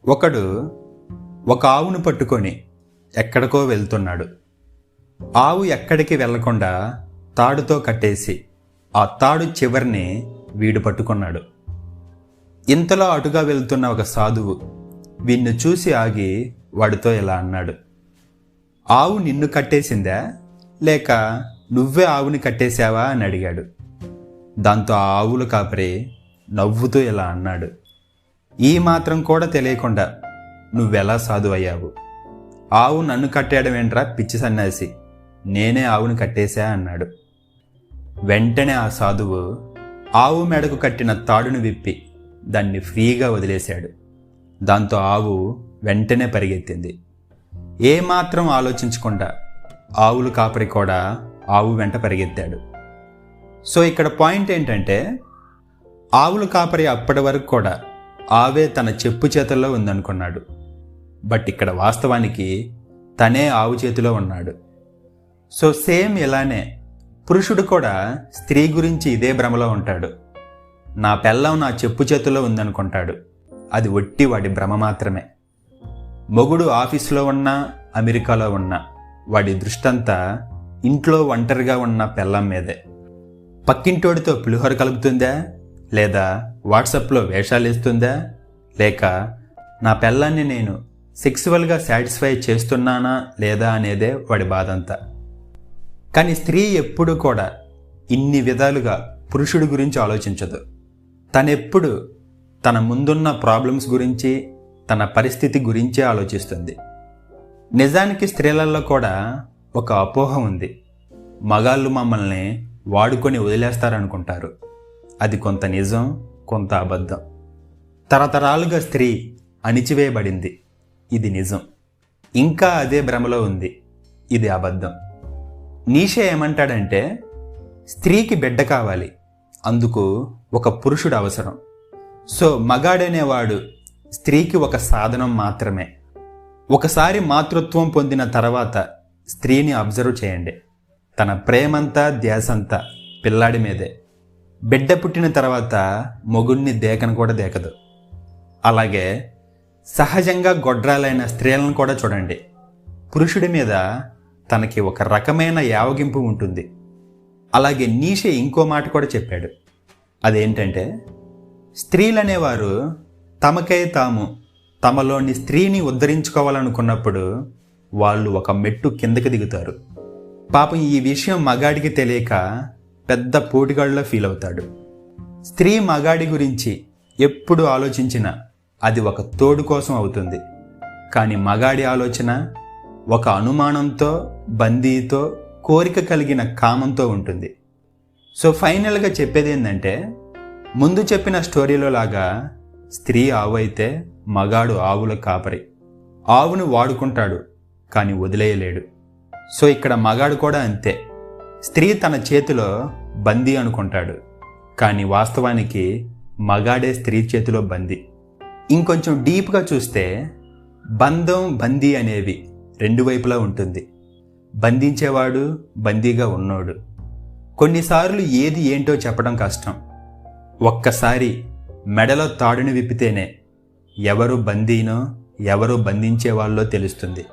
ఒకడు ఒక ఆవును పట్టుకొని ఎక్కడికో వెళ్తున్నాడు. ఆవు ఎక్కడికి వెళ్లకుండా తాడుతో కట్టేసి ఆ తాడు చివరిని వీడు పట్టుకున్నాడు. ఇంతలో అటుగా వెళ్తున్న ఒక సాధువు వీణ్ణి చూసి ఆగి వాడితో ఇలా అన్నాడు, ఆవు నిన్ను కట్టేసిందా లేక నువ్వే ఆవుని కట్టేశావా అని అడిగాడు. దాంతో ఆ ఆవుల కాపరి నవ్వుతూ ఇలా అన్నాడు, ఈ మాత్రం కూడా తెలియకుండా నువ్వెలా సాధువు అయ్యావు? ఆవు నన్ను కట్టేయడం ఏంట్రా పిచ్చి సన్యాసి, నేనే ఆవుని కట్టేశా అన్నాడు. వెంటనే ఆ సాధువు ఆవు మెడకు కట్టిన తాడును విప్పి దాన్ని ఫ్రీగా వదిలేశాడు. దాంతో ఆవు వెంటనే పరిగెత్తింది. ఏమాత్రం ఆలోచించకుండా ఆవుల కాపరి కూడా ఆవు వెంట పరిగెత్తాడు. సో ఇక్కడ పాయింట్ ఏంటంటే, ఆవుల కాపరి అప్పటి వరకు కూడా ఆవే తన చెప్పు చేతుల్లో ఉందనుకున్నాడు. బట్ ఇక్కడ వాస్తవానికి తనే ఆవు చేతిలో ఉన్నాడు. సో సేమ్ ఇలానే పురుషుడు కూడా స్త్రీ గురించి ఇదే భ్రమలో ఉంటాడు. నా పెళ్ళం నా చెప్పు చేతుల్లో ఉందనుకుంటాడు. అది ఒట్టి వాడి భ్రమ మాత్రమే. మొగుడు ఆఫీసులో ఉన్నా అమెరికాలో ఉన్నా వాడి దృష్టంతా ఇంట్లో ఒంటరిగా ఉన్న పెళ్ళం మీదే. పక్కింటోడితో పులిహోర కలుపుతుందా, లేదా వాట్సాప్లో వేషాలు వేస్తుందా, లేక నా పెళ్ళాన్ని నేను సెక్సువల్గా సాటిస్ఫై చేస్తున్నానా లేదా అనేదే వాడి బాధంతా. కానీ స్త్రీ ఎప్పుడు కూడా ఇన్ని విధాలుగా పురుషుడి గురించి ఆలోచించదు. తనెప్పుడు తన ముందున్న ప్రాబ్లమ్స్ గురించి, తన పరిస్థితి గురించే ఆలోచిస్తుంది. నిజానికి స్త్రీలలో కూడా ఒక అపోహ ఉంది. మగాళ్ళు మమ్మల్ని వాడుకొని వదిలేస్తారనుకుంటారు. అది కొంత నిజం, కొంత అబద్ధం. తరతరాలుగా స్త్రీ అణిచివేయబడింది, ఇది నిజం. ఇంకా అదే భ్రమలో ఉంది, ఇది అబద్ధం. నీషే ఏమంటాడంటే, స్త్రీకి బిడ్డ కావాలి, అందుకు ఒక పురుషుడు అవసరం. సో మగాడనేవాడు స్త్రీకి ఒక సాధనం మాత్రమే. ఒకసారి మాతృత్వం పొందిన తర్వాత స్త్రీని అబ్జర్వ్ చేయండి. తన ప్రేమంతా ధ్యాసంతా పిల్లాడి మీదే. బిడ్డ పుట్టిన తర్వాత మొగుడిని దేకను కూడా దేకదు. అలాగే సహజంగా గొడ్రాలైన స్త్రీలను కూడా చూడండి. పురుషుడి మీద తనకి ఒక రకమైన యావగింపు ఉంటుంది. అలాగే నీషే ఇంకో మాట కూడా చెప్పాడు. అదేంటంటే, స్త్రీలనేవారు తమకై తాము తమలోని స్త్రీని ఉద్ధరించుకోవాలనుకున్నప్పుడు వాళ్ళు ఒక మెట్టు కిందకి దిగుతారు. పాపం ఈ విషయం మగాడికి తెలియక పెద్ద పోటుగాళ్ళలో ఫీల్ అవుతాడు. స్త్రీ మగాడి గురించి ఎప్పుడు ఆలోచించినా అది ఒక తోడు కోసం అవుతుంది. కానీ మగాడి ఆలోచన ఒక అనుమానంతో, బందీతో, కోరిక కలిగిన కామంతో ఉంటుంది. సో ఫైనల్గా చెప్పేది ఏంటంటే, ముందు చెప్పిన స్టోరీలో లాగా స్త్రీ ఆవు అయితే మగాడు ఆవుల కాపరి. ఆవును వాడుకుంటాడు కానీ వదిలేయలేడు. సో ఇక్కడ మగాడు కూడా అంతే. స్త్రీ తన చేతిలో బందీ అనుకుంటాడు, కానీ వాస్తవానికి మగాడే స్త్రీ చేతిలో బందీ. ఇంకొంచెం డీప్గా చూస్తే బంధం, బందీ అనేవి రెండు వైపులా ఉంటుంది. బంధించేవాడు, బందీగా ఉన్నోడు. కొన్నిసార్లు ఏది ఏంటో చెప్పడం కష్టం. ఒక్కసారి మెడలో తాడుని విప్పితేనే ఎవరు బందీనో ఎవరు బంధించేవాళ్ళో తెలుస్తుంది.